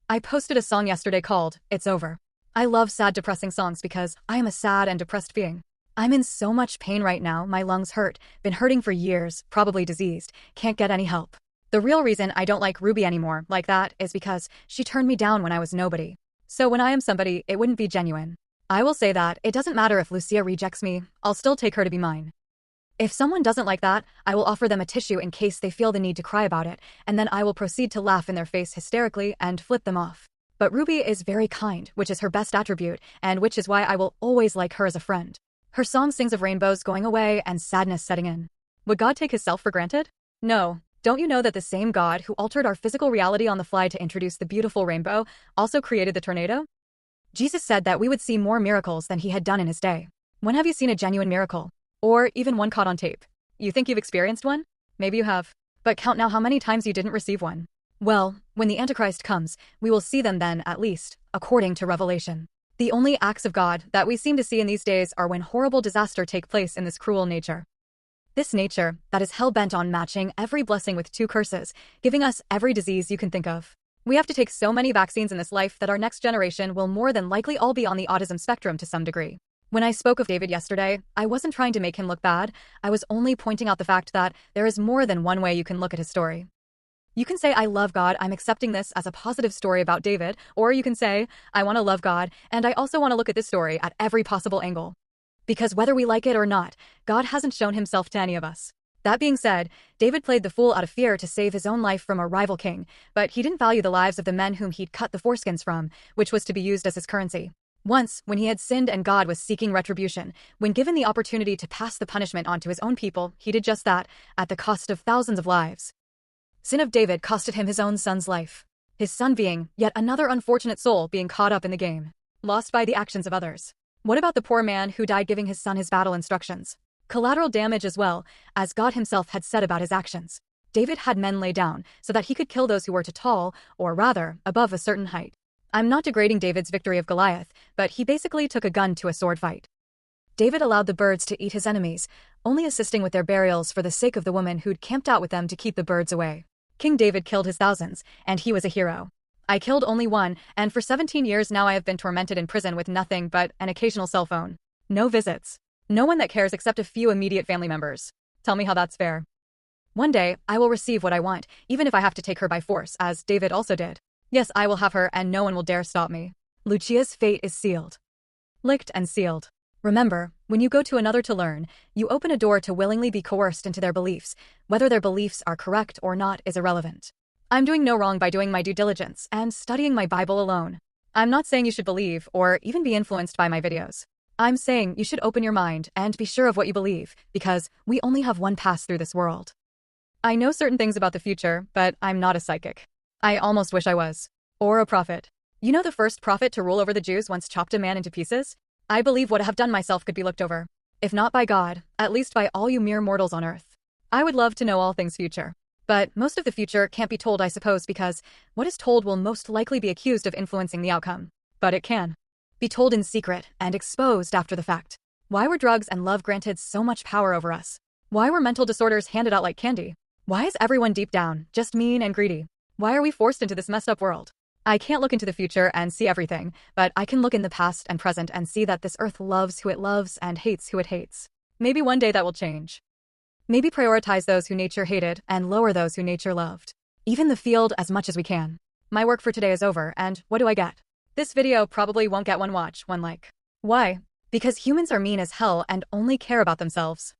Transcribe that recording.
I posted a song yesterday called It's Over. I love sad, depressing songs because I am a sad and depressed being. I'm in so much pain right now, my lungs hurt, been hurting for years, probably diseased, can't get any help. The real reason I don't like Ruby anymore, like that, is because she turned me down when I was nobody. So when I am somebody, it wouldn't be genuine. I will say that it doesn't matter if Lucia rejects me, I'll still take her to be mine. If someone doesn't like that, I will offer them a tissue in case they feel the need to cry about it, and then I will proceed to laugh in their face hysterically and flip them off. But Ruby is very kind, which is her best attribute, and which is why I will always like her as a friend. Her song sings of rainbows going away and sadness setting in. Would God take his self for granted? No. Don't you know that the same God who altered our physical reality on the fly to introduce the beautiful rainbow also created the tornado? Jesus said that we would see more miracles than he had done in his day. When have you seen a genuine miracle? Or even one caught on tape? You think you've experienced one? Maybe you have. But count now how many times you didn't receive one. Well, when the Antichrist comes, we will see them then, at least, according to Revelation. The only acts of God that we seem to see in these days are when horrible disaster take place in this cruel nature. This nature that is hell-bent on matching every blessing with two curses, giving us every disease you can think of. We have to take so many vaccines in this life that our next generation will more than likely all be on the autism spectrum to some degree. When I spoke of David yesterday, I wasn't trying to make him look bad, I was only pointing out the fact that there is more than one way you can look at his story. You can say, I love God, I'm accepting this as a positive story about David, or you can say, I want to love God, and I also want to look at this story at every possible angle. Because whether we like it or not, God hasn't shown himself to any of us. That being said, David played the fool out of fear to save his own life from a rival king, but he didn't value the lives of the men whom he'd cut the foreskins from, which was to be used as his currency. Once, when he had sinned and God was seeking retribution, when given the opportunity to pass the punishment on to his own people, he did just that, at the cost of thousands of lives. Sin of David costed him his own son's life. His son being, yet another unfortunate soul being caught up in the game. Lost by the actions of others. What about the poor man who died giving his son his battle instructions? Collateral damage as well, as God himself had said about his actions. David had men lay down, so that he could kill those who were too tall, or rather, above a certain height. I'm not degrading David's victory of Goliath, but he basically took a gun to a sword fight. David allowed the birds to eat his enemies, only assisting with their burials for the sake of the woman who'd camped out with them to keep the birds away. King David killed his thousands, and he was a hero. I killed only one, and for 17 years now I have been tormented in prison with nothing but an occasional cell phone. No visits. No one that cares except a few immediate family members. Tell me how that's fair. One day, I will receive what I want, even if I have to take her by force, as David also did. Yes, I will have her, and no one will dare stop me. Lucia's fate is sealed. Licked and sealed. Remember, when you go to another to learn, you open a door to willingly be coerced into their beliefs. Whether their beliefs are correct or not is irrelevant. I'm doing no wrong by doing my due diligence and studying my Bible alone. I'm not saying you should believe or even be influenced by my videos. I'm saying you should open your mind and be sure of what you believe, because we only have one pass through this world. I know certain things about the future, but I'm not a psychic. I almost wish I was. Or a prophet. You know the first prophet to rule over the Jews once chopped a man into pieces? I believe what I have done myself could be looked over. If not by God, at least by all you mere mortals on earth. I would love to know all things future. But most of the future can't be told, I suppose, because what is told will most likely be accused of influencing the outcome. But it can be told in secret and exposed after the fact. Why were drugs and love granted so much power over us? Why were mental disorders handed out like candy? Why is everyone deep down just mean and greedy? Why are we forced into this messed up world? I can't look into the future and see everything, but I can look in the past and present and see that this earth loves who it loves and hates who it hates. Maybe one day that will change. Maybe prioritize those who nature hated and lower those who nature loved. Even the field as much as we can. My work for today is over, and what do I get? This video probably won't get one watch, one like. Why? Because humans are mean as hell and only care about themselves.